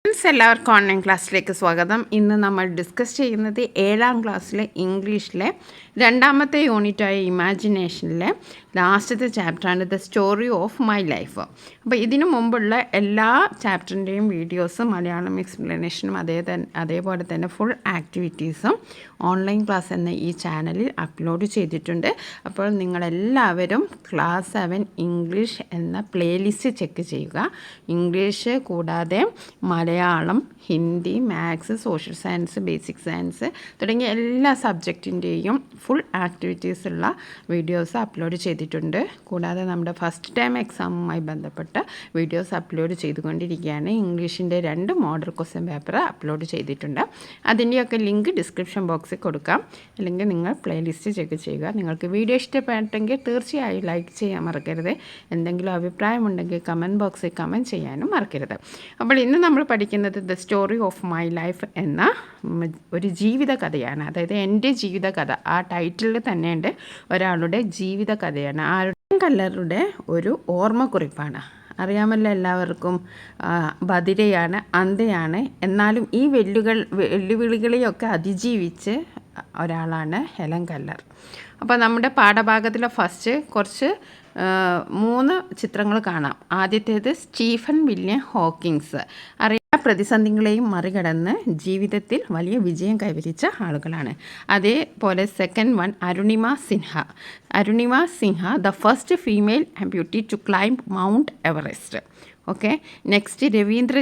എല്ലാവർക്കും ഓൺലൈൻ ക്ലാസ്സിലേക്ക് സ്വാഗതം. ഇന്ന് നമ്മൾ ഡിസ്കസ് ചെയ്യുന്നത് 7ാം ക്ലാസ്സിലെ ഇംഗ്ലീഷിലെ രണ്ടാമത്തെ യൂണിറ്റായ ഇമാജിനേഷനിലെ ലാസ്റ്റത്തെ ചാപ്റ്ററാണ് the story of my life. അപ്പോൾ ഇതിനു മുമ്പുള്ള എല്ലാ ചാപ്റ്ററിൻ്റെയും വീഡിയോസും മലയാളം എക്സ്പ്ലനേഷനും അതേപോലെ തന്നെ ഫുൾ ആക്ടിവിറ്റീസും ഓൺലൈൻ ക്ലാസ് എന്ന ഈ ചാനലിൽ അപ്ലോഡ് ചെയ്തിട്ടുണ്ട്. അപ്പോൾ നിങ്ങളെല്ലാവരും ക്ലാസ് 7 ഇംഗ്ലീഷ് എന്ന പ്ലേലിസ്റ്റ് ചെക്ക് ചെയ്യുക. ഇംഗ്ലീഷ് കൂടാതെ Malayalam, Hindi, maths, social science, basic science തുടങ്ങിയ എല്ലാ സബ്ജക്റ്റിൻ്റെയും ഫുൾ ആക്ടിവിറ്റീസ് ഉള്ള വീഡിയോസ് അപ്ലോഡ് ചെയ്തിട്ടുണ്ട്. കൂടാതെ നമ്മുടെ ഫസ്റ്റ് ടൈം എക്സാമുമായി ബന്ധപ്പെട്ട വീഡിയോസ് അപ്ലോഡ് ചെയ്തുകൊണ്ടിരിക്കുകയാണ്. ഇംഗ്ലീഷിൻ്റെ 2 മോഡൽ ക്വസ്റ്റ്യൻ പേപ്പർ അപ്ലോഡ് ചെയ്തിട്ടുണ്ട്. അതിൻ്റെയൊക്കെ ലിങ്ക് ഡിസ്ക്രിപ്ഷൻ ബോക്സിൽ കൊടുക്കാം. അല്ലെങ്കിൽ നിങ്ങൾ പ്ലേലിസ്റ്റ് ചെക്ക് ചെയ്യുക. നിങ്ങൾക്ക് വീഡിയോ ഇഷ്ടപ്പെട്ടെങ്കിൽ തീർച്ചയായും ലൈക്ക് ചെയ്യാൻ മറക്കരുത്. എന്തെങ്കിലും അഭിപ്രായമുണ്ടെങ്കിൽ കമൻറ്റ് ബോക്സിൽ കമൻറ്റ് ചെയ്യാനും മറക്കരുത്. അപ്പോൾ ഇന്ന് നമ്മൾ പഠിക്കുന്നത് the story of my life എന്ന ഒരു ജീവിത കഥയാണ്. അതായത് എൻ്റെ ജീവിത കഥ, ആ ടൈറ്റിലിൽ തന്നെയുണ്ട് ഒരാളുടെ ജീവിത കഥയാണ്. ആരുടെ കല്ലറുടെ ഒരു ഓർമ്മക്കുറിപ്പാണ്. അറിയാമല്ലോ എല്ലാവർക്കും, ബധിരയാണ്, അന്ധയാണ്. എന്നാലും ഈ വെല്ലുവിളികളെയൊക്കെ അതിജീവിച്ച് ഒരാളാണ് ഹെലൻ കല്ലർ. അപ്പോൾ നമ്മുടെ പാഠഭാഗത്തിലെ ഫസ്റ്റ് കുറച്ച് 3 ചിത്രങ്ങൾ കാണാം. ആദ്യത്തേത് സ്റ്റീഫൻ വില്യം ഹോക്കിങ്സ്. പ്രതിസന്ധികളെയും മറികടന്ന് ജീവിതത്തിൽ വലിയ വിജയം കൈവരിച്ച ആളുകളാണ്. അതേപോലെ second one Arunima Sinha the first female amputee to climb Mount Everest. Okay. Next Ravindra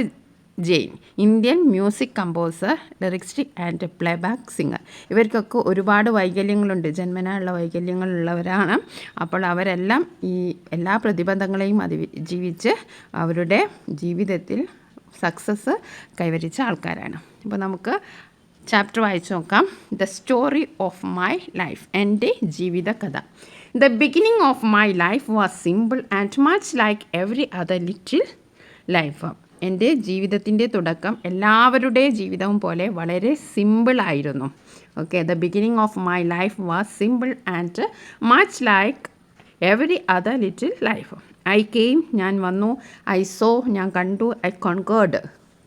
Jain, Indian music composer, lyricist and playback singer. ഇവർക്കൊക്കെ ഒരുപാട് വൈകല്യങ്ങളുണ്ട്, ജന്മനായുള്ള വൈകല്യങ്ങളുള്ളവരാണ്. അപ്പോൾ അവരെല്ലാം ഈ എല്ലാ പ്രതിബന്ധങ്ങളെയും അതിജീവിച്ച് അവരുടെ ജീവിതത്തിൽ സക്സസ് കൈവരിച്ച ആൾക്കാരാണ്. അപ്പോൾ നമുക്ക് ചാപ്റ്റർ വായിച്ചു നോക്കാം. The story of my life, എൻ്റെ ജീവിത കഥ. The beginning of my life was simple and much like every other little life. എൻ്റെ ജീവിതത്തിൻ്റെ തുടക്കം എല്ലാവരുടെ ജീവിതവും പോലെ വളരെ സിമ്പിളായിരുന്നു. Okay. The beginning of my life was simple and much like every other little life. I came, ഞാൻ വന്നു. ഐ സോ, ഞാൻ കണ്ടു. ഐ കോൺകേർഡ്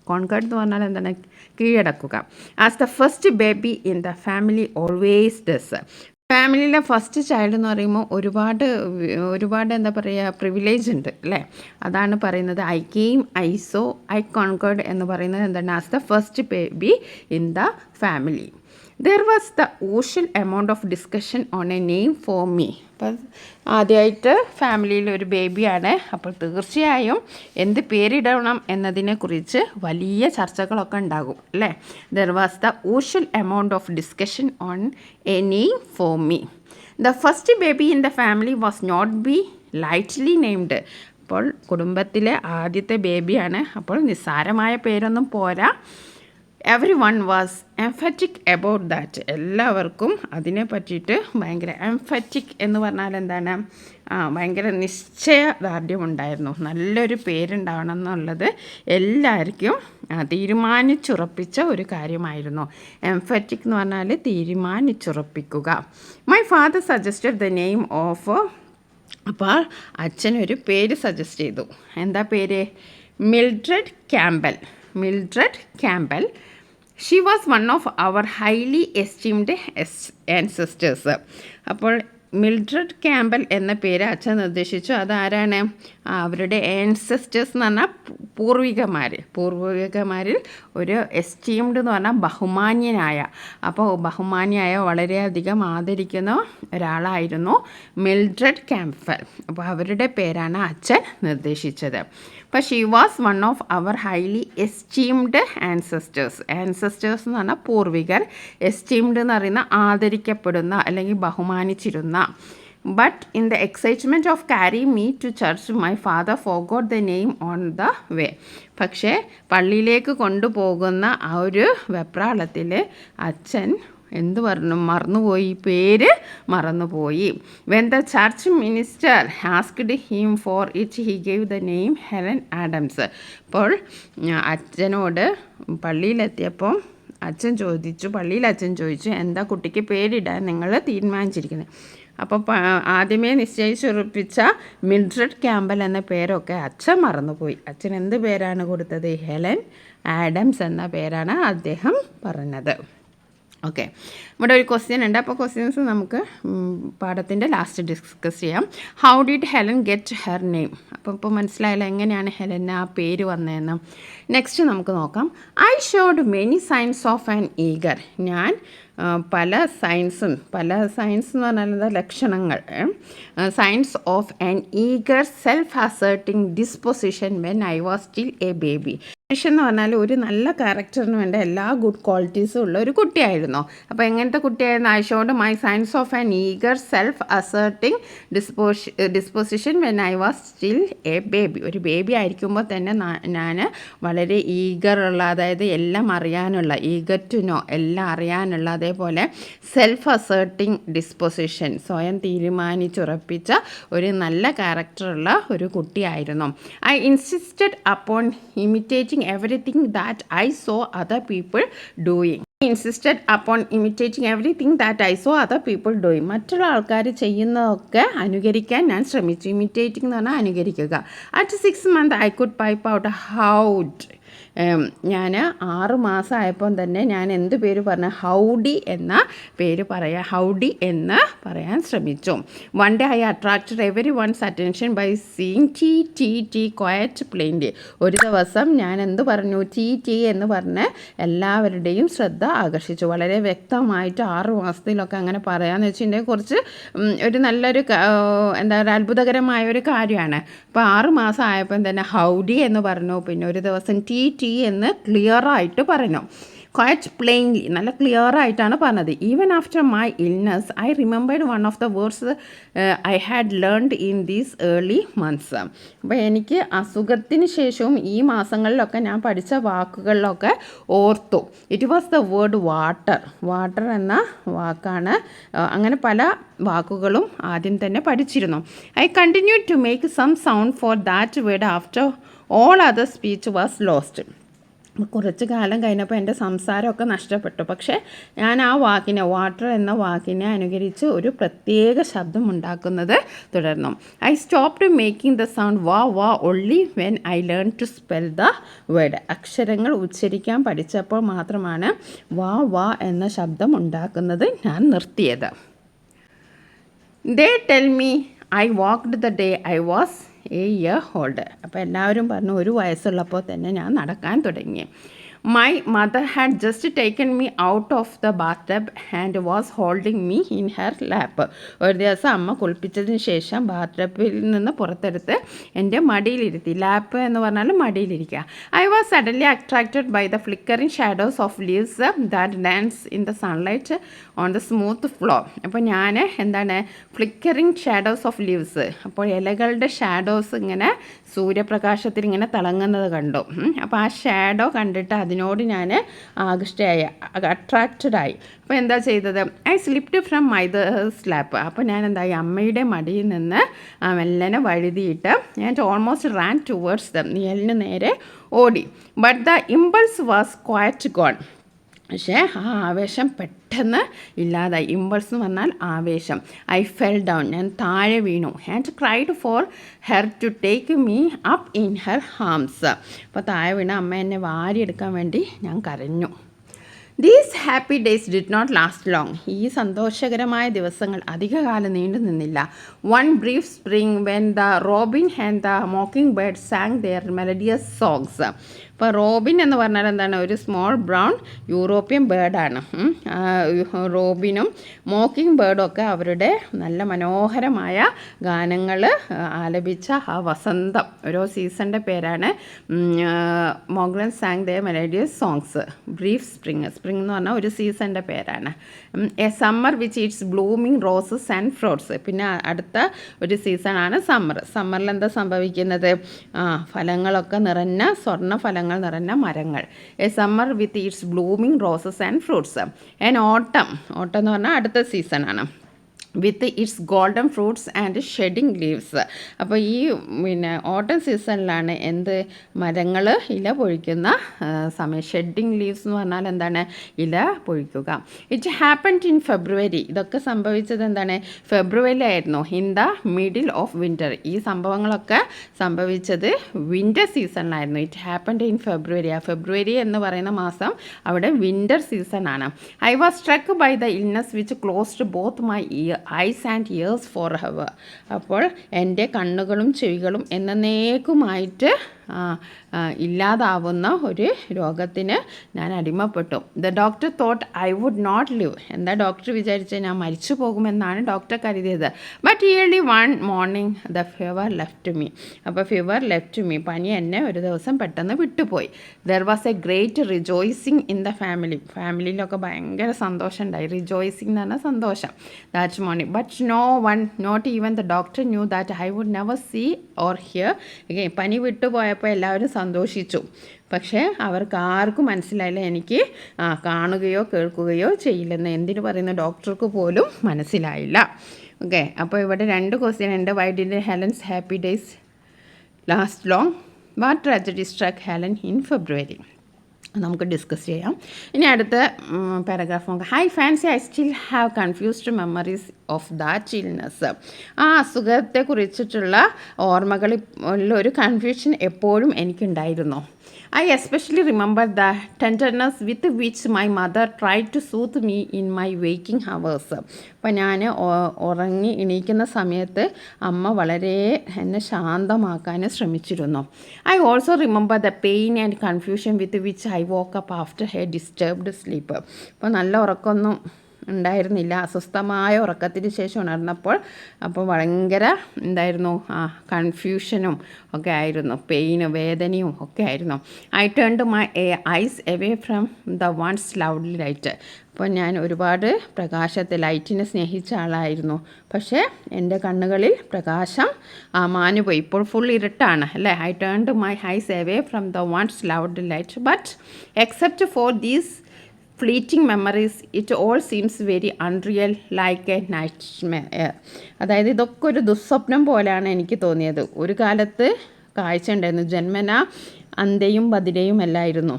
എന്ന് പറഞ്ഞാൽ എന്താണ്? കീഴടക്കുക. As the first baby in the family always does. ഫാമിലിയിലെ ഫസ്റ്റ് ചൈൽഡ് എന്ന് പറയുമ്പോൾ ഒരുപാട് എന്താ പറയുക, പ്രിവിലേജ് ഉണ്ട് അല്ലേ? അതാണ് പറയുന്നത്. I came, I so, I concord എന്ന് പറയുന്നത് എന്താണ്? As the first baby in the family. There was the usual amount of discussion on a name for me. അപ്പം ആദ്യമായിട്ട് ഫാമിലിയിൽ ഒരു ബേബിയാണ്. അപ്പോൾ തീർച്ചയായും എന്ത് പേരിടണം എന്നതിനെക്കുറിച്ച് വലിയ ചർച്ചകളൊക്കെ ഉണ്ടാകും അല്ലേ? There was the usual amount of discussion on a name for me. The first baby in the family was not be lightly named. അപ്പോൾ കുടുംബത്തിലെ ആദ്യത്തെ ബേബിയാണ്. അപ്പോൾ നിസ്സാരമായ പേരൊന്നും പോരാ. Every one was emphatic about that. എല്ലാവർക്കും അതിനെ പറ്റിയിട്ട് ഭയങ്കര എംഫറ്റിക് എന്ന് പറഞ്ഞാൽ എന്താണ്? ഭയങ്കര നിശ്ചയദാർഢ്യമുണ്ടായിരുന്നു. നല്ലൊരു പേരുണ്ടാവണം എന്നുള്ളത് എല്ലാവർക്കും തീരുമാനിച്ചുറപ്പിച്ച ഒരു കാര്യമായിരുന്നു. എംഫറ്റിക് എന്ന് പറഞ്ഞാൽ തീരുമാനിച്ചുറപ്പിക്കുക. My father suggested the name of. അപ്പോൾ അച്ഛനൊരു പേര് സജസ്റ്റ് ചെയ്തു. എന്താ പേര്? Mildred Campbell. She was one of our highly esteemed ancestors. അപ്പോൾ മിൽഡ്രഡ് ക്യാമ്പൽ എന്ന പേര് അച്ഛൻ നിർദ്ദേശിച്ചു. അതാരാണ്? അവരുടെ ആൻസെസ്റ്റേഴ്സ് എന്ന് പറഞ്ഞാൽ പൂർവികമാരിൽ ഒരു എസ്റ്റീംഡ് എന്ന് പറഞ്ഞാൽ ബഹുമാന്യനായ. അപ്പോൾ ബഹുമാന്യായ, വളരെയധികം ആദരിക്കുന്ന ഒരാളായിരുന്നു മിൽഡ്രഡ് ക്യാമ്പൽ. അപ്പോൾ അവരുടെ പേരാണ് അച്ഛൻ നിർദ്ദേശിച്ചത്. അപ്പോൾ she was one of our highly esteemed ancestors എന്ന് പറഞ്ഞാൽ പൂർവികർ. എസ്റ്റീംഡ് എന്ന് പറയുന്ന ആദരിക്കപ്പെടുന്ന അല്ലെങ്കിൽ ബഹുമാനിച്ചിരുന്ന. But in the excitement of carry me to church my father forgot the name on the way. പക്ഷേ പള്ളിയിലേക്ക് കൊണ്ടുപോകുന്ന ആ ഒരു വെപ്രാളത്തിൽ അച്ഛൻ എന്ത് പറഞ്ഞു? മറന്നുപോയി, പേര് മറന്നുപോയി. When the church minister asked him for it he gave the name Helen Adams. അപ്പോൾ അച്ഛനോട് പള്ളിയിലെത്തിയപ്പോൾ പള്ളിയിൽ അച്ഛൻ ചോദിച്ചു, എന്താ കുട്ടിക്ക് പേരിടാൻ നിങ്ങൾ തീരുമാനിച്ചിരിക്കുന്നത്? അപ്പോൾ ആദ്യമേ നിശ്ചയിച്ചുറപ്പിച്ച മിൽഡ്രഡ് ക്യാമ്പൽ എന്ന പേരൊക്കെ അച്ഛൻ മറന്നുപോയി. അച്ഛൻ എന്ത് പേരാണ് കൊടുത്തത്? ഹെലൻ ആഡംസ് എന്ന പേരാണ് അദ്ദേഹം പറഞ്ഞത്. ഓക്കെ, ഇവിടെ ഒരു ക്വസ്റ്റ്യൻ ഉണ്ട്. അപ്പോൾ ക്വസ്റ്റ്യൻസ് നമുക്ക് പാഠത്തിൻ്റെ ലാസ്റ്റ് ഡിസ്കസ് ചെയ്യാം. How did Helen get her name? അപ്പോൾ ഇപ്പോൾ മനസ്സിലായല്ലോ എങ്ങനെയാണ് ഹെലന് ആ പേര് വന്നതെന്ന്. നെക്സ്റ്റ് നമുക്ക് നോക്കാം. I showed many signs of an eager. ഞാൻ പല സയൻസ് എന്ന് പറഞ്ഞാൽ ലക്ഷണങ്ങൾ, science of an eager self asserting disposition when I was still a baby. എന്ന് പറഞ്ഞാൽ ഒരു നല്ല ക്യാരക്ടറിന് വേണ്ട എല്ലാ ഗുഡ് ക്വാളിറ്റീസും ഉള്ള ഒരു കുട്ടിയായിരുന്നു. അപ്പോൾ എങ്ങനത്തെ കുട്ടിയായിരുന്നു? I showed my science of an eager self asserting disposition when I was still a baby. ഒരു ബേബി ആയിരിക്കുമ്പോൾ തന്നെ ഞാൻ വളരെ ഈഗറുള്ള, അതായത് എല്ലാം അറിയാനുള്ള, ഈഗർ ടു നോ, എല്ലാം അറിയാനുള്ള, അതേപോലെ സെൽഫ് അസേർട്ടിങ് ഡിസ്പൊസിഷൻ, സ്വയം തീരുമാനിച്ചുറപ്പിച്ച ഒരു നല്ല ക്യാരക്ടറുള്ള ഒരു കുട്ടിയായിരുന്നു. I insisted upon imitating everything that I saw other people doing. മറ്റുള്ള ആൾക്കാർ ചെയ്യുന്നതൊക്കെ അനുകരിക്കാൻ ഞാൻ ശ്രമിച്ചു. ഇമിറ്റേറ്റിംഗ് എന്ന് പറഞ്ഞാൽ അനുകരിക്കുക. At 6 months I could pipe out how'd. ഞാൻ 6 മാസമായപ്പം തന്നെ ഞാൻ എന്ത് പേര് പറഞ്ഞ ഹൗഡി എന്ന പേര് ഹൗഡി എന്ന് പറയാൻ ശ്രമിച്ചു. One day I attracted everyone's attention by seeing tea quite plainly. ഒരു ദിവസം ഞാൻ എന്ത് പറഞ്ഞു? ടി എന്ന് പറഞ്ഞ് എല്ലാവരുടെയും ശ്രദ്ധ ആകർഷിച്ചു. വളരെ വ്യക്തമായിട്ട് 6 മാസത്തിലൊക്കെ അങ്ങനെ പറയാമെന്ന് വെച്ചിട്ടുണ്ടെങ്കിൽ കുറച്ച് ഒരു നല്ലൊരു എന്താ പറയുക, അത്ഭുതകരമായ ഒരു കാര്യമാണ്. അപ്പോൾ 6 മാസം ആയപ്പം തന്നെ ഹൗഡി എന്ന് പറഞ്ഞു. പിന്നെ ഒരു ദിവസം ടി എന്ന് ക്ലിയറായിട്ട് പറഞ്ഞു. ക്വയറ്റ് പ്ലെയിൻലി, നല്ല ക്ലിയർ ആയിട്ടാണ് പറഞ്ഞത്. Even after my illness I remembered one of the words I had learned in these early months. അപ്പോൾ എനിക്ക് അസുഖത്തിന് ശേഷവും ഈ മാസങ്ങളിലൊക്കെ ഞാൻ പഠിച്ച വാക്കുകളിലൊക്കെ ഓർത്തു. It was the word water എന്ന വാക്കാണ്. അങ്ങനെ പല വാക്കുകളും ആദ്യം തന്നെ പഠിച്ചിരുന്നു. I continue to make some sound for that word after all other speech was lost. കുറച്ച് കാലം കഴിഞ്ഞപ്പോൾ എൻ്റെ സംസാരമൊക്കെ നഷ്ടപ്പെട്ടു. പക്ഷേ ഞാൻ ആ വാക്കിനെ, വാട്ടർ എന്ന വാക്കിനെ അനുകരിച്ച് ഒരു പ്രത്യേക ശബ്ദം ഉണ്ടാക്കുന്നത് തുടർന്നു. I stopped making the sound wah only when I learn to spell the word. അക്ഷരങ്ങൾ ഉച്ചരിക്കാൻ പഠിച്ചപ്പോൾ മാത്രമാണ് വാ എന്ന ശബ്ദം ഉണ്ടാക്കുന്നത് ഞാൻ നിർത്തിയത്. ദേ tell me I walked the day I was A year old. അപ്പോൾ എല്ലാവരും പറഞ്ഞു 1 വയസ്സുള്ളപ്പോൾ തന്നെ ഞാൻ നടക്കാൻ തുടങ്ങി. My mother had just taken me out of the bath tub and was holding me in her lap. ഒരു ദിവസം അമ്മ കുളിപ്പിച്ചതിന് ശേഷം ബാത്ത് ടബിൽ നിന്ന് പുറത്തെടുത്ത് എൻ്റെ മടിയിലിരുത്തി. ലാപ്പ് എന്ന് പറഞ്ഞാൽ മടിയിലിരിക്കുക. I was suddenly attracted by the flickering shadows of leaves that dance in the sunlight on the smooth floor. അപ്പോൾ ഞാൻ ഫ്ലിക്കറിങ് ഷാഡോസ് ഓഫ് ലീവ്സ്, അപ്പോൾ ഇലകളുടെ ഷാഡോസ് ഇങ്ങനെ സൂര്യപ്രകാശത്തിൽ ഇങ്ങനെ തിളങ്ങുന്നത് കണ്ടു. അപ്പോൾ ആ ഷാഡോ കണ്ടിട്ട് അതിനോട് ഞാൻ ആകൃഷ്ടയായി, അട്രാക്റ്റഡായി. അപ്പോൾ എന്താ ചെയ്തത്? I slipped from mother's lap. അപ്പോൾ ഞാൻ എന്തായി, അമ്മയുടെ മടിയിൽ നിന്ന് മെല്ലനെ വഴുതിയിട്ട് ഞാൻ ഓൾമോസ്റ്റ് റാൻ ടുവേർഡ്സ് ദം, നിഴലിന് നേരെ ഓടി. But the impulse was quite gone. പക്ഷേ ആ ആവേശം പെട്ടെന്ന് ഇല്ലാതായി. ഇമ്പൾസ് എന്ന് പറഞ്ഞാൽ ആവേശം. ഐ ഫെൽ ഡൗൺ, ഞാൻ താഴെ വീണു. And cried for her to take me up in her arms. അപ്പോൾ താഴെ വീണ അമ്മ എന്നെ വാരിയെടുക്കാൻ വേണ്ടി ഞാൻ കരഞ്ഞു. These happy days did not last long. ഈ സന്തോഷകരമായ ദിവസങ്ങൾ അധികകാലം നീണ്ടു നിന്നില്ല. One brief spring when the robin and the mockingbird sang their melodious songs. ഇപ്പോൾ റോബിൻ എന്ന് പറഞ്ഞാൽ എന്താണ്? ഒരു സ്മോൾ ബ്രൗൺ യൂറോപ്യൻ ബേർഡാണ്. റോബിനും മോക്കിംഗ് ബേർഡും ഒക്കെ അവരുടെ നല്ല മനോഹരമായ ഗാനങ്ങൾ ആലപിച്ച ആ വസന്തം, ഓരോ സീസണിൻ്റെ പേരാണ്. മോഗ്ലൻ sang the melodious songs. Brief spring എന്ന് പറഞ്ഞാൽ ഒരു സീസണിൻ്റെ പേരാണ്. A summer which its blooming roses and fruits. പിന്നെ അടുത്ത ഒരു സീസണാണ് സമ്മർ. സമ്മറിൽ എന്താ സംഭവിക്കുന്നത്? ഫലങ്ങളൊക്കെ നിറഞ്ഞ, സ്വർണ്ണ ഫലങ്ങൾ നിറഞ്ഞ മരങ്ങൾ. A summer with its blooming roses and fruits. And autumn എന്ന് പറഞ്ഞാൽ അടുത്ത സീസണാണ്. With its golden fruits and shedding leaves. അപ്പോൾ ഈ ഓട്ടം സീസണിലാണ് എന്ത് മരങ്ങൾ ഇല പൊഴിക്കുന്ന സമയം. ഷെഡിങ് ലീവ്സ് എന്ന് പറഞ്ഞാൽ എന്താണ്? ഇല പൊഴിക്കുക. It happened in February. ഇതൊക്കെ സംഭവിച്ചത് എന്താണ്? ഫെബ്രുവരിയിലായിരുന്നു. In the middle of winter. ഈ സംഭവങ്ങളൊക്കെ സംഭവിച്ചത് വിൻ്റർ സീസണിലായിരുന്നു. It happened in February. ആ ഫെബ്രുവരി എന്ന് പറയുന്ന മാസം അവിടെ വിൻ്റർ സീസണാണ്. I was struck by the illness which closed both my eyes and ears for ever. അപ്പോൾ എൻ്റെ കണ്ണുകളും ചെവികളും എന്നേക്കുമായിട്ട് ഇല്ലാതാവുന്ന ഒരു രോഗത്തിന് ഞാൻ അടിമപ്പെട്ടു. The doctor thought I would not live. എന്താ ഡോക്ടർ വിചാരിച്ചത്? ഞാൻ മരിച്ചു പോകുമെന്നാണ് ഡോക്ടർ കരുതിയത്. But early one morning the fever left me. അപ്പോൾ ഫീവർ ലെഫ്റ്റ് മീ. പനി എന്നെ ഒരു ദിവസം പെട്ടെന്ന് വിട്ടുപോയി. There was a great rejoicing in the family. ഫാമിലിയിലൊക്കെ ഭയങ്കര സന്തോഷം ഉണ്ടായി. റിജോയ്സിങ് എന്ന് പറഞ്ഞാൽ സന്തോഷം. That morning but no one, not even the doctor knew that I would never see or hear again. പനി വിട്ടുപോയപ്പോൾ എല്ലാവരും സന്തോഷിച്ചു. പക്ഷേ അവർക്ക് ആർക്കും മനസ്സിലായില്ല എനിക്ക് കാണുകയോ കേൾക്കുകയോ ചെയ്യില്ലെന്ന്. എന്തിനു പറയുന്ന ഡോക്ടർക്ക് പോലും മനസ്സിലായില്ല. ഓക്കെ, അപ്പോൾ ഇവിടെ 2 ക്വസ്റ്റ്യൻ ഉണ്ട്. Why did Helen's happy days last long? What tragedy struck Helen in ഫെബ്രുവരി? നമുക്ക് ഡിസ്കസ് ചെയ്യാം. ഇനി അടുത്ത പാരഗ്രാഫ് നോക്കാം. High fancy I still have confused memories of that illness. ആ അസുഖത്തെക്കുറിച്ചിട്ടുള്ള ഓർമ്മകളിൽ ഒരു കൺഫ്യൂഷൻ എപ്പോഴും എനിക്കുണ്ടായിരുന്നു. I especially remember the tenderness with which my mother tried to soothe me in my waking hours. അപ്പോൾ ഞാൻ ഉറങ്ങി എണീക്കുന്ന സമയത്ത് അമ്മ വളരെ എന്നെ ശാന്തമാക്കാൻ ശ്രമിച്ചിരുന്നു. I also remember the pain and confusion with which I woke up after a disturbed sleep. അപ്പോൾ നല്ല ഉറക്കമൊന്നും ഉണ്ടായിരുന്നില്ല. അസ്വസ്ഥമായ ഉറക്കത്തിന് ശേഷം ഉണർന്നപ്പോൾ അപ്പോൾ ഭയങ്കര എന്തായിരുന്നു? കൺഫ്യൂഷനും ഒക്കെ ആയിരുന്നു. പെയിനും വേദനയും ഒക്കെ ആയിരുന്നു. I turned my eyes away from the once loudly light. അപ്പോൾ ഞാൻ ഒരുപാട് പ്രകാശത്തെ ലൈറ്റിനെ സ്നേഹിച്ച ആളായിരുന്നു. പക്ഷേ എൻ്റെ കണ്ണുകളിൽ പ്രകാശം മാഞ്ഞുപോയി. ഇപ്പോൾ ഫുൾ ഇരുട്ടാണ് അല്ലേ. I turned my eyes away from the once loudly light but except for these fleeting memories it all seems very unreal like a nightmare. അതായത് ഇതൊക്കെ ഒരു ദുസ്വപ്നം പോലെയാണ് എനിക്ക് തോന്നിയത്. ഒരു കാലത്ത് കാഴ്ച ഉണ്ടായിരുന്നു. ജന്മന അന്ധയും ബധിരയും അല്ലായിരുന്നു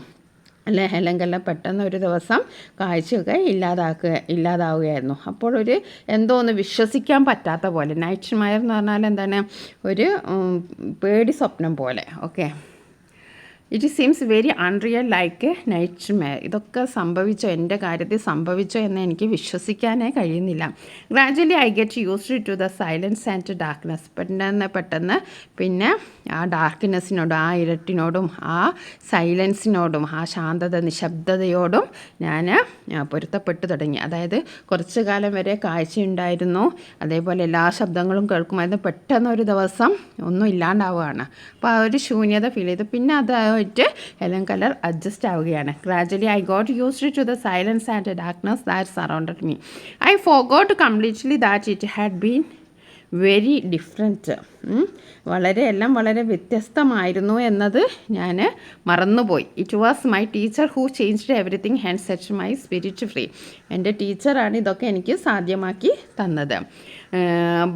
അല്ലേ ഹെലങ്കല്ല. പെട്ടെന്ന് ഒരു ദിവസം കാഴ്ചയൊക്കെ ഇല്ലാതാവുകയായിരുന്നു. അപ്പോൾ ഒരു എന്തോ ഒന്ന് വിശ്വസിക്കാൻ പറ്റാത്ത പോലെ. നൈറ്റ്മെയർ എന്ന് പറഞ്ഞാൽ എന്താണ്? ഒരു പേടി സ്വപ്നം പോലെ. Okay, it seems very unreal like a nightmare. ഇതൊക്കെ സംഭവിച്ചോ, എൻ്റെ കാര്യത്തിൽ സംഭവിച്ചോ എന്ന് എനിക്ക് വിശ്വസിക്കാനേ കഴിയുന്നില്ല. Gradually I get used to the silence and darkness. പെട്ടെന്ന് പിന്നെ ആ ഡാർക്ക്നെസ്സിനോടും ആ ഇരുട്ടിനോടും ആ സൈലൻസിനോടും ആ ശാന്തത നിശബ്ദതയോടും ഞാൻ പൊരുത്തപ്പെട്ടു തുടങ്ങി. അതായത് കുറച്ചു കാലം വരെ കാഴ്ചയുണ്ടായിരുന്നു, അതേപോലെ എല്ലാ ശബ്ദങ്ങളും കേൾക്കുമായിരുന്നു. പെട്ടെന്ന് ഒരു ദിവസം ഒന്നും ഇല്ലാണ്ടാവുകയാണ്. അപ്പോൾ ആ ഒരു ശൂന്യത ഫീൽ ചെയ്തു. പിന്നെ അതായിട്ട് ഹെലൻ കെല്ലർ അഡ്ജസ്റ്റ് ആവുകയാണ്. Gradually I got used to the silence and darkness that surrounded me. I forgot completely that it had been very different. എല്ലാം വളരെ വ്യത്യസ്തമായിരുന്നു എന്നത് ഞാൻ മറന്നുപോയി. It was my teacher who changed everything and set my spirit free. എൻ്റെ ടീച്ചറാണ് ഇതൊക്കെ എനിക്ക് സാധ്യമാക്കി തന്നത്.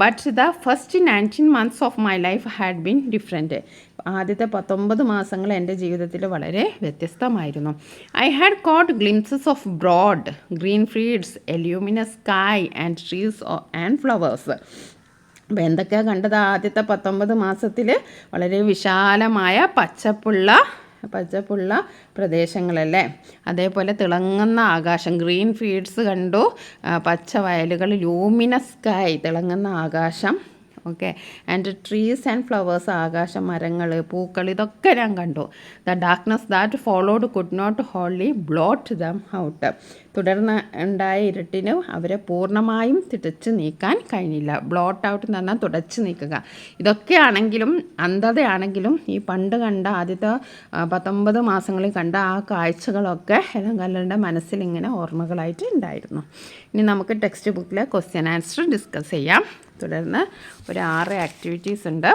But the first 19 months of my life had been different. ആദ്യത്തെ 19 മാസങ്ങൾ എൻ്റെ ജീവിതത്തിൽ വളരെ വ്യത്യസ്തമായിരുന്നു. I had caught glimpses of broad green fields, a luminous sky and trees and flowers. അപ്പോൾ എന്തൊക്കെയാണ് കണ്ടത്? ആദ്യത്തെ 19 മാസത്തിൽ വളരെ വിശാലമായ പച്ചപ്പുള്ള പ്രദേശങ്ങളല്ലേ. അതേപോലെ തിളങ്ങുന്ന ആകാശം, ഗ്രീൻ ഫീൽഡ്സ് കണ്ടു, പച്ച വയലുകൾ, ലൂമിനസ് സ്കൈ തിളങ്ങുന്ന ആകാശം. Okay, and trees and flowers ആകാശം, മരങ്ങൾ, പൂക്കൾ, ഇതൊക്കെ ഞാൻ കണ്ടു. The darkness that followed could not wholly blot them out. തുടർന്ന് ഉണ്ടായ ഇരുട്ടിന് അവരെ പൂർണ്ണമായും തുടച്ചു നീക്കാൻ കഴിഞ്ഞില്ല. ബ്ലോട്ട് ഔട്ട് എന്ന് പറഞ്ഞാൽ തുടച്ചു നീക്കുക. ഇതൊക്കെയാണെങ്കിലും അന്ധതയാണെങ്കിലും ഈ പണ്ട് കണ്ട ആദ്യത്തെ 19 മാസങ്ങളിൽ കണ്ട ആ കാഴ്ചകളൊക്കെ ഹെലൻ കെല്ലറുടെ മനസ്സിൽ ഇങ്ങനെ ഓർമ്മകളായിട്ട് ഉണ്ടായിരുന്നു. ഇനി നമുക്ക് ടെക്സ്റ്റ് ബുക്കിലെ ക്വസ്റ്റ്യൻ ആൻസർ ഡിസ്കസ് ചെയ്യാം. തുടർന്ന് ഒരു 6 ആക്ടിവിറ്റീസ് ഉണ്ട്.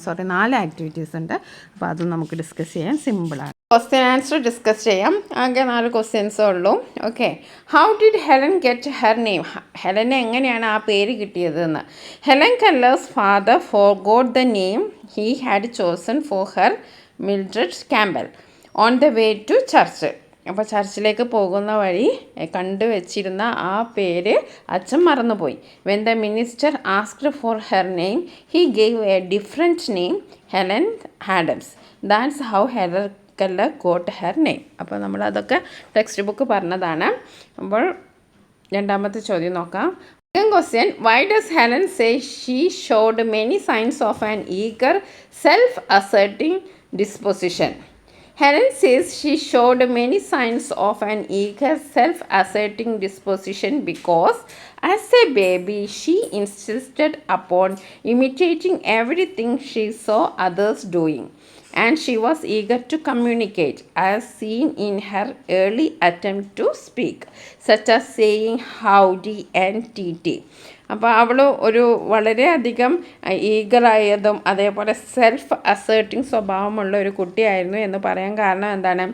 4 ആക്ടിവിറ്റീസ് ഉണ്ട്. അപ്പോൾ അത് നമുക്ക് ഡിസ്കസ് ചെയ്യാൻ സിമ്പിളാണ്. ക്വസ്റ്റ്യൻ ആൻസർ ഡിസ്കസ് ചെയ്യാം. ആകെ 4 ക്വസ്റ്റ്യൻസേ ഉള്ളൂ. Okay. How did Helen get her name? ഹെലന് എങ്ങനെയാണ് ആ പേര് കിട്ടിയതെന്ന്. Helen Keller's father forgot the name he had chosen for her, Mildred Campbell, on the way to church. അപ്പോൾ ചർച്ചിലേക്ക് പോകുന്ന വഴി കണ്ടുവച്ചിരുന്ന ആ പേര് അച്ഛൻ മറന്നുപോയി. When the minister asked for her name he gave a different name, Helen Adams. That's how Helen Keller got her name. അപ്പോൾ നമ്മളതൊക്കെ ടെക്സ്റ്റ് ബുക്ക് പറഞ്ഞതാണ്. അപ്പോൾ രണ്ടാമത്തെ ചോദ്യം നോക്കാം. Second question, why does Helen say she showed many signs of an eager, self-asserting disposition? Helen says she showed many signs of an eager, self-asserting disposition because as a baby she insisted upon imitating everything she saw others doing, and she was eager to communicate, as seen in her early attempt to speak, such as saying howdy and tt. അപ്പോൾ അവൾ ഒരു വളരെയധികം ഈഗറായതും അതേപോലെ self asserting സ്വഭാവമുള്ള ഒരു കുട്ടിയായിരുന്നു എന്ന് പറയാൻ കാരണം എന്താണ്?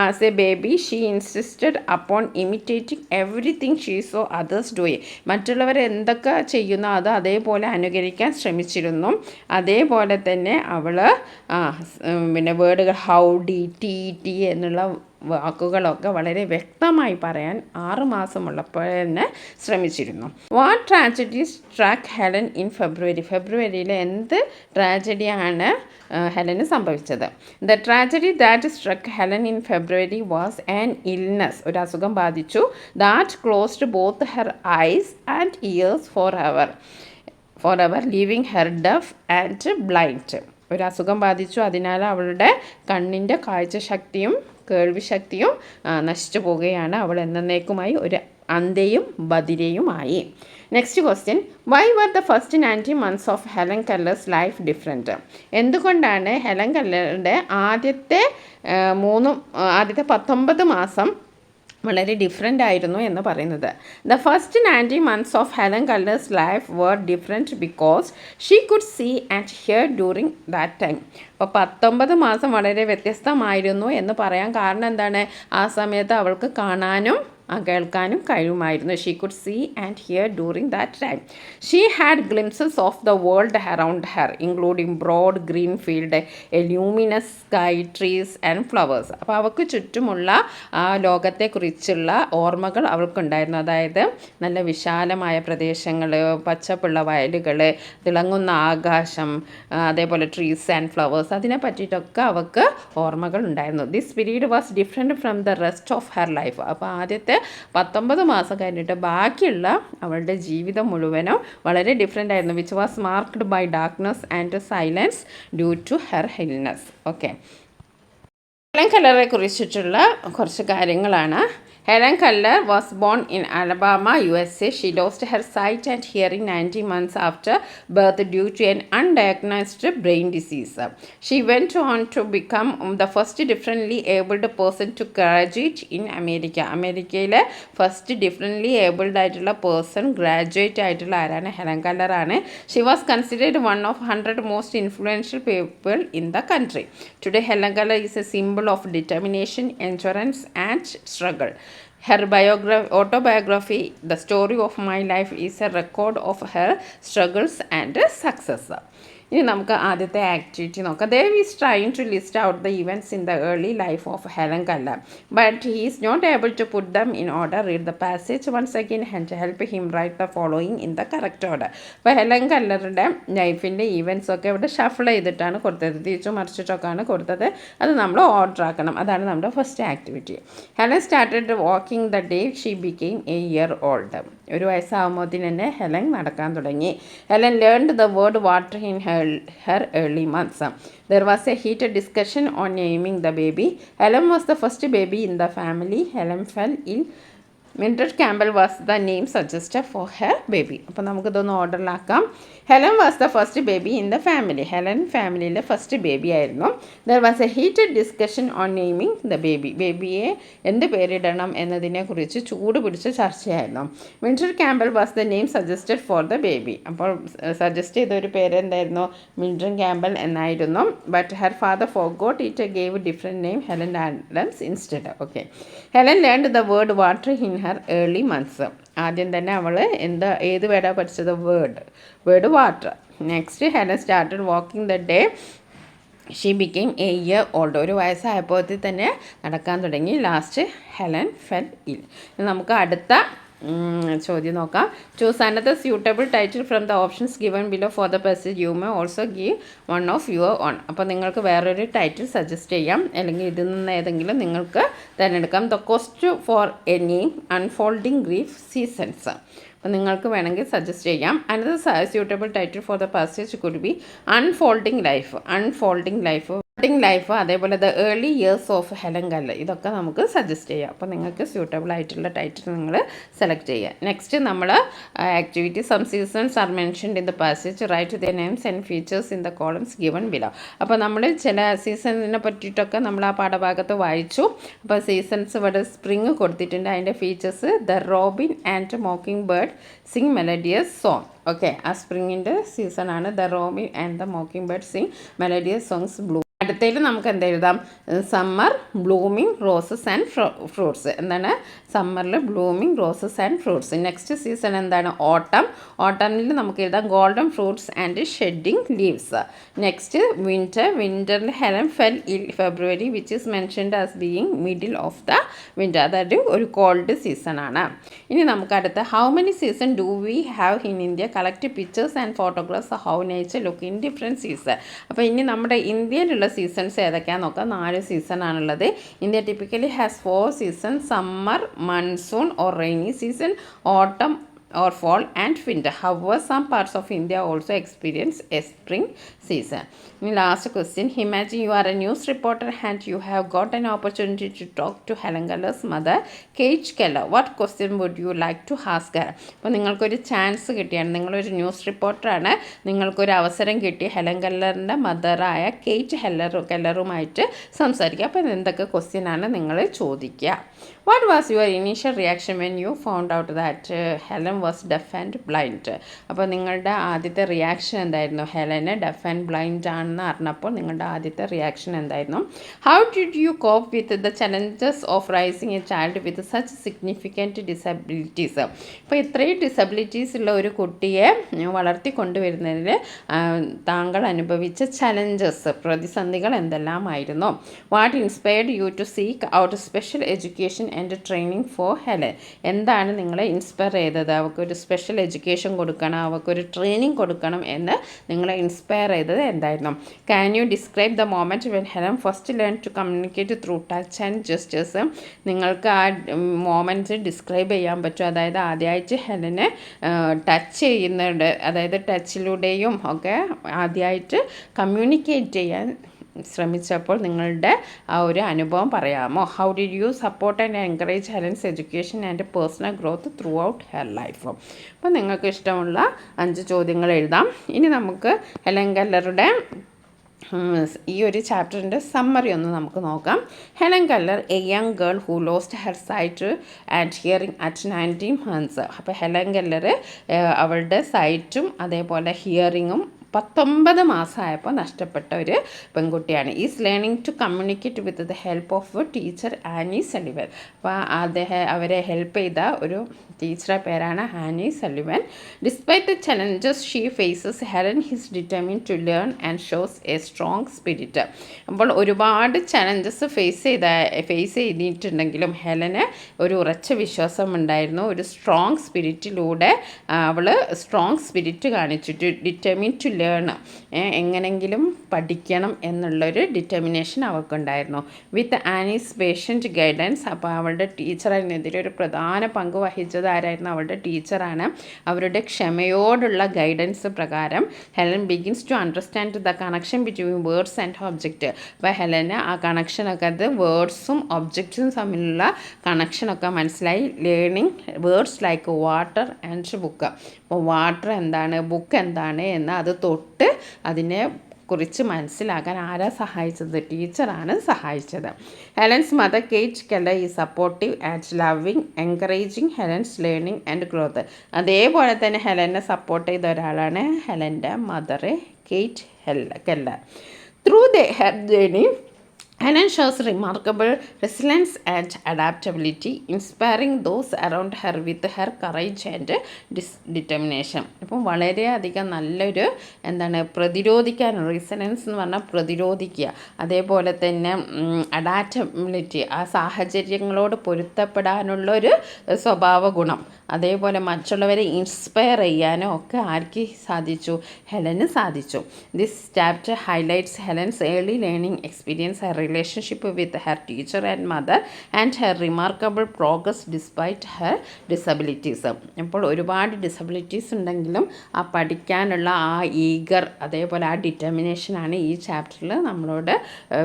As A baby she insisted upon imitating everything she so others doing. മറ്റുള്ളവർ എന്തൊക്കെ ചെയ്യുന്നോ അത് അതേപോലെ അനുകരിക്കാൻ ശ്രമിച്ചിരുന്നു. അതേപോലെ തന്നെ അവൾ പിന്നെ വേർഡുകൾ ഹൗഡി, ടി എന്നുള്ള വാക്കുകളൊക്കെ വളരെ വ്യക്തമായി പറയാൻ 6 മാസമുള്ളപ്പോൾ തന്നെ ശ്രമിച്ചിരുന്നു. What tragedy struck Helen in February? ഫെബ്രുവരിയിൽ എന്ത് ട്രാജഡിയാണ് ഹെലന് സംഭവിച്ചത്? The tragedy that struck Helen in February was an illness. ഒരു അസുഖം ബാധിച്ചു. That closed both her eyes and ears forever leaving her deaf and blind. ഒരു അസുഖം ബാധിച്ചു. അതിനാൽ അവളുടെ കണ്ണിൻ്റെ കാഴ്ചശക്തിയും കേൾവിശക്തിയും നശിച്ചു പോവുകയാണ്. അവൾ എന്നേക്കുമായി ഒരു അന്ധയും ബധിരയുമായി. Next question, why were the first 90 months of Helen Keller's life different? എന്തുകൊണ്ടാണ് ഹെലൻ കെല്ലറുടെ ആദ്യത്തെ 19 മാസം വളരെ ഡിഫറെൻ്റ് ആയിരുന്നു എന്ന് പറയുന്നത്? The first 90 months of Helen Keller's life were different because she could see and hear during that time. അപ്പോൾ 19 മാസം വളരെ വ്യത്യസ്തമായിരുന്നു എന്ന് പറയാൻ കാരണം എന്താണ്? ആ സമയത്ത് അവൾക്ക് കാണാനും കേൾക്കാനും കഴിയുമായിരുന്നു. She could see and hear during that time. She had glimpses of the world around her, including broad green field, a luminous sky, trees and flowers. അപ്പോൾ അവൾക്ക് ചുറ്റുമുള്ള ആ ലോകത്തെക്കുറിച്ചുള്ള ഓർമ്മകൾ അവൾക്കുണ്ടായിരുന്നു. അതായത് നല്ല വിശാലമായ പ്രദേശങ്ങൾ, പച്ചപ്പുള്ള വയലുകൾ, തിളങ്ങുന്ന ആകാശം, അതേപോലെ ട്രീസ് ആൻഡ് ഫ്ലവേഴ്സ്, അതിനെ പറ്റിയിട്ടൊക്കെ അവൾക്ക് ഓർമ്മകൾ ഉണ്ടായിരുന്നു. This period was different from the rest of her life. അപ്പോൾ ആദ്യത്തെ 19 മാസം കഴിഞ്ഞിട്ട് ബാക്കിയുള്ള അവളുടെ ജീവിതം മുഴുവനും വളരെ ഡിഫറെൻ്റ് ആയിരുന്നു. Which was marked by darkness and silence due to her illness. Okay. Helen കെല്ലറെ കുറിച്ചിട്ടുള്ള കുറച്ച് കാര്യങ്ങളാണ്. Helen Keller was born in Alabama, USA. She lost her sight and hearing 90 months after birth due to an undiagnosed brain disease. She went on to become the first differently abled person to graduate in America. അമേരിക്കയിലെ first differently abled ആയിട്ടുള്ള person graduate ആയിട്ടുള്ള ആരാണ്? Helen Keller ആണ്. She was considered one of 100 most influential people in the country. Today Helen Keller is A simple of determination, endurance and struggle. Her autobiography, The Story of My Life, is a record of her struggles and success. ഇനി നമുക്ക് ആദ്യത്തെ activity നോക്കാം. Dev is trying to list out the events in the early life of Helen Keller, but he is not able to put them in order. Read the passage once again and help him write the following in the correct order. അപ്പോൾ Helen കെല്ലറുടെ ലൈഫിൻ്റെ events ഒക്കെ ഇവിടെ shuffle ചെയ്തിട്ടാണ് കൊടുത്തത്, തിരിച്ചു മറിച്ചിട്ടൊക്കെയാണ് കൊടുത്തത്. അത് നമ്മൾ ഓർഡർ ആക്കണം. അതാണ് നമ്മുടെ first activity. Helen started walking the day she became A year old. 1 വയസ്സാകുമ്പോഴത്തേന് തന്നെ ഹെലൻ നടക്കാൻ തുടങ്ങി. Helen learned the word water in her early months. There was a heated discussion on naming the baby. Helen was the first baby in the family. Helen fell ill Mildred Campbell was the name suggested for her baby. അപ്പോൾ നമുക്കിതൊന്ന് ഓർഡറിലാക്കാം. Helen was the first baby in the family. Helen ഫാമിലിയിലെ first baby ആയിരുന്നു. There was a heated discussion on naming the baby. ബേബിയെ എന്ത് പേരിടണം എന്നതിനെക്കുറിച്ച് ചൂട് പിടിച്ച ചർച്ചയായിരുന്നു. Mildred Campbell was the name suggested for the baby. അപ്പോൾ സജസ്റ്റ് ചെയ്ത ഒരു പേര് എന്തായിരുന്നു? മിൽഡ്രഡ് ക്യാമ്പൽ എന്നായിരുന്നു. But her father forgot it, gave different name Helen Adams instead. Okay. Helen learned the word water in her early months. ആദ്യം തന്നെ അവൾ ഏത് വേർഡാണ് പഠിച്ചത്? Word water. Next Helen started walking the day she became A year old. ഒരു വയസ്സായപ്പോഴത്തിൽ തന്നെ നടക്കാൻ തുടങ്ങി. ലാസ്റ്റ് ഹെലൻ ഫെൽ ഇൽ. നമുക്ക് അടുത്ത ചോദ്യം നോക്കാം. Choose another suitable title from the options given below four the passage. You may also give one of your own. അപ്പോൾ നിങ്ങൾക്ക് വേറൊരു ടൈറ്റിൽ സജസ്റ്റ് ചെയ്യാം, അല്ലെങ്കിൽ ഇതിൽ നിന്ന് ഏതെങ്കിലും നിങ്ങൾക്ക് തിരഞ്ഞെടുക്കാം. The cost for a name, unfolding grief seasons. അപ്പോൾ നിങ്ങൾക്ക് വേണമെങ്കിൽ സജസ്റ്റ് ചെയ്യാം. Another suitable title for the passage could be unfolding life. അതേപോലെ the early years of Helen Keller. ഇതൊക്കെ നമുക്ക് സജസ്റ്റ് ചെയ്യാം. അപ്പോൾ നിങ്ങൾക്ക് സ്യൂട്ടബിൾ ആയിട്ടുള്ള ടൈറ്റിൽ നിങ്ങൾ സെലക്ട് ചെയ്യുക. നെക്സ്റ്റ് നമ്മൾ activity some seasons are mentioned in the passage. Write the names and features in the columns given below. അപ്പോൾ നമ്മൾ ചില സീസണിനെ പറ്റിയിട്ടൊക്കെ നമ്മൾ ആ പാഠഭാഗത്ത് വായിച്ചു. അപ്പോൾ സീസൺസ് ഇവിടെ സ്പ്രിങ് കൊടുത്തിട്ടുണ്ട്. അതിൻ്റെ features the robin and mockingbird sing melodious song. Okay, ആ സ്പ്രിങ്ങിൻ്റെ സീസണാണ്. The robin and the mockingbird sing melodious songs blue. അടുത്തതിൽ നമുക്ക് എന്തെഴുതാം? Summer blooming roses and fruits. എന്താണ്? സമ്മറിൽ blooming roses and fruits. Next season എന്താണ്? ഓട്ടമിൽ നമുക്ക് എഴുതാം golden fruits and shedding leaves. Next വിൻ്ററിൽ Helen fell ill February, which is mentioned as being middle of the winter. അതായത് ഒരു കോൾഡ് സീസണാണ്. ഇനി നമുക്ക് അടുത്ത how many season do we have in India? Collect pictures and photographs how nature look in different season. അപ്പോൾ ഇനി നമ്മുടെ ഇന്ത്യയിലുള്ള സീസൺസ് ഏതൊക്കെയാണെന്ന് നോക്കാം. 4 സീസണാണുള്ളത്. India typically has 4 season: summer, monsoon or rainy season, autumn or fall and winter. However, some parts of India also experience a spring season. Last question. Imagine you are a news reporter and you have got an opportunity to talk to Helen Keller's mother, Kate Keller. What question would you like to ask her? അപ്പോൾ നിങ്ങൾക്കൊരു chance കിട്ടിയാണ്, നിങ്ങളൊരു news റിപ്പോർട്ടറാണ്, നിങ്ങൾക്കൊരു അവസരം കിട്ടി Helen കെല്ലറിൻ്റെ മദറായ കേറ്റ് കെല്ലറുമായിട്ട് സംസാരിക്കുക. അപ്പോൾ എന്തൊക്കെ ക്വസ്റ്റ്യനാണ് നിങ്ങൾ ചോദിക്കുക? What was your initial reaction when you found out that Helen was deaf and blind? അപ്പോൾ നിങ്ങളുടെ ആദ്യത്തെ റിയാക്ഷൻ എന്തായിരുന്നു? ഹെലന് ഡെഫ് ആൻഡ് ബ്ലൈൻഡ് ആണെന്ന് അറിഞ്ഞപ്പോൾ നിങ്ങളുടെ ആദ്യത്തെ റിയാക്ഷൻ എന്തായിരുന്നു? How did you cope with the challenges of raising a child with such significant disabilities? ഇപ്പോൾ ഇത്രയും ഡിസബിലിറ്റീസ് ഉള്ള ഒരു കുട്ടിയെ വളർത്തിക്കൊണ്ടുവരുന്നതിൽ താങ്കൾ അനുഭവിച്ച ചലഞ്ചസ്, പ്രതിസന്ധികൾ എന്തെല്ലാമായിരുന്നു? What inspired you to seek out special education and training for Helen? എന്താണ് നിങ്ങളെ ഇൻസ്പയർ ചെയ്തത്? അവർക്കൊരു സ്പെഷ്യൽ എഡ്യൂക്കേഷൻ കൊടുക്കണം, അവർക്കൊരു ട്രെയിനിങ് കൊടുക്കണം എന്ന് നിങ്ങളെ ഇൻസ്പയർ ചെയ്തത് എന്തായിരുന്നു? Can you describe the moment when Helen first learn to communicate through touch and gestures? നിങ്ങൾക്ക് ആ മൊമെൻറ്റ് ഡിസ്ക്രൈബ് ചെയ്യാൻ പറ്റും? അതായത് ആദ്യമായിട്ട് ഹെലനെ ടച്ച് ചെയ്യുന്നുണ്ട്, അതായത് ടച്ചിലൂടെയും ഒക്കെ ആദ്യമായിട്ട് കമ്മ്യൂണിക്കേറ്റ് ചെയ്യാൻ ശ്രമിച്ചപ്പോൾ നിങ്ങളുടെ ആ ഒരു അനുഭവം പറയാമോ? How did you support and encourage Helen's education and personal growth through out her life? അപ്പോൾ നിങ്ങൾക്ക് ഇഷ്ടമുള്ള 5 ചോദ്യങ്ങൾ എഴുതാം. ഇനി നമുക്ക് ഹെലൻ കെല്ലറുടെ ഈ ഒരു ചാപ്റ്ററിൻ്റെ സമ്മറി ഒന്ന് നമുക്ക് നോക്കാം. Helen Keller, a young girl who lost her sight and hearing at 19 months. അപ്പോൾ ഹെലൻ കെല്ലർ അവളുടെ സൈറ്റും അതേപോലെ ഹിയറിങ്ങും 19 മാസമായപ്പോൾ നഷ്ടപ്പെട്ട ഒരു പെൺകുട്ടിയാണ്. Is learning to communicate with the help of teacher Annie Sullivan. അപ്പോൾ അവരെ ഹെൽപ്പ് ചെയ്ത ഒരു ടീച്ചറെ പേരാണ് Annie Sullivan. Despite the challenges she faces, Helen is determined to learn and shows a strong spirit. അപ്പോൾ ഒരുപാട് ചലഞ്ചസ് ഫേസ് ചെയ്തിട്ടുണ്ടെങ്കിലും ഹെലന് ഒരു ഉറച്ച വിശ്വാസം ഉണ്ടായിരുന്നു. ഒരു സ്ട്രോങ് സ്പിരിറ്റിലൂടെ അവൾ സ്ട്രോങ് സ്പിരിറ്റ് കാണിച്ചിട്ട് ഡിറ്റർമിൻ ടു ലേൺ, എങ്ങനെങ്കിലും പഠിക്കണം എന്നുള്ളൊരു ഡിറ്റർമിനേഷൻ അവൾക്കുണ്ടായിരുന്നു. വിത്ത് ആനീസ് പേഷ്യൻറ്റ് ഗൈഡൻസ്, അപ്പോൾ അവളുടെ ടീച്ചർ അതിനെതിരെ പ്രധാന പങ്ക് വഹിച്ചത് ആരായിരുന്നു? അവളുടെ ടീച്ചറാണ്. അവരുടെ ക്ഷമയോടുള്ള ഗൈഡൻസ് പ്രകാരം Helen begins to understand the connection between words and object. അപ്പോൾ ഹെലന് ആ കണക്ഷനൊക്കെ, അത് വേർഡ്സും ഒബ്ജക്ട്സും തമ്മിലുള്ള കണക്ഷനൊക്കെ മനസ്സിലായി. Learning words like water and book. അപ്പോൾ വാട്ടർ എന്താണ്, ബുക്ക് എന്താണ് എന്ന് അത് തൊട്ട് അതിനെ കുറിച്ച് മനസ്സിലാക്കാൻ ആരാ സഹായിച്ചത്? ടീച്ചറാണ് സഹായിച്ചത്. Helen's mother Kate Keller is supportive and loving, encouraging Helen's learning and growth. അതേപോലെ തന്നെ ഹെലനെ സപ്പോർട്ട് ചെയ്ത ഒരാളാണ് ഹെലൻ്റെ mother Kate Keller. Through her journey Helen shows remarkable resilience and adaptability, inspiring those around her with her courage and determination. അപ്പം വളരെയധികം നല്ലൊരു പ്രതിരോധിക്കാൻ, റെസിലൻസ് എന്ന് പറഞ്ഞാൽ പ്രതിരോധിക്കുക, അതേപോലെ തന്നെ അഡാപ്റ്റബിലിറ്റി, ആ സാഹചര്യങ്ങളോട് പൊരുത്തപ്പെടാനുള്ളൊരു സ്വഭാവ ഗുണം, അതേപോലെ മറ്റുള്ളവരെ ഇൻസ്പയർ ചെയ്യാനും ഒക്കെ ആർക്ക് സാധിച്ചു? ഹെലന് സാധിച്ചു. This chapter highlights Helen's early learning experience, her relationship with her teacher and mother and her remarkable progress despite her disabilities. അപ്പോൾ ഒരുപാട് ഡിസബിലിറ്റീസ് ഉണ്ടെങ്കിലും ആ പഠിക്കാനുള്ള ആ ഈഗർ, അതേപോലെ ആ ഡിറ്റർമിനേഷനാണ് ഈ ചാപ്റ്ററിൽ നമ്മളോട്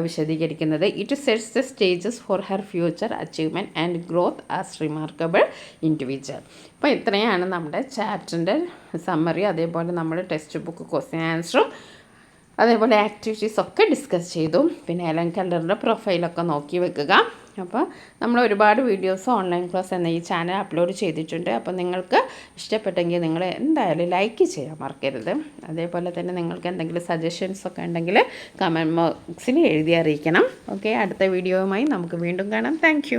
വിശദീകരിക്കുന്നത്. It sets the stages for her future achievement and growth as remarkable individual. അപ്പോൾ ഇത്രയാണ് നമ്മുടെ ചാപ്റ്ററിൻ്റെ സമ്മറി. അതേപോലെ നമ്മൾ ടെക്സ്റ്റ് ബുക്ക് ക്വസ്റ്റ്യൻ ആൻസറും അതേപോലെ ആക്ടിവിറ്റീസ് ഒക്കെ ഡിസ്കസ് ചെയ്തു. പിന്നെ ഹെലൻ കെല്ലറുടെ പ്രൊഫൈലൊക്കെ നോക്കി വെക്കുക. അപ്പോൾ നമ്മൾ ഒരുപാട് വീഡിയോസ് ഓൺലൈൻ ക്ലാസ് എന്ന ഈ ചാനൽ അപ്ലോഡ് ചെയ്തിട്ടുണ്ട്. അപ്പോൾ നിങ്ങൾക്ക് ഇഷ്ടപ്പെട്ടെങ്കിൽ നിങ്ങൾ എന്തായാലും ലൈക്ക് ചെയ്യാൻ മറക്കരുത്. അതേപോലെ തന്നെ നിങ്ങൾക്ക് എന്തെങ്കിലും സജഷൻസ് ഒക്കെ ഉണ്ടെങ്കിൽ കമൻറ്റ് ബോക്സിൽ എഴുതി അറിയിക്കണം. ഓക്കെ, അടുത്ത വീഡിയോയുമായി നമുക്ക് വീണ്ടും കാണാം. താങ്ക്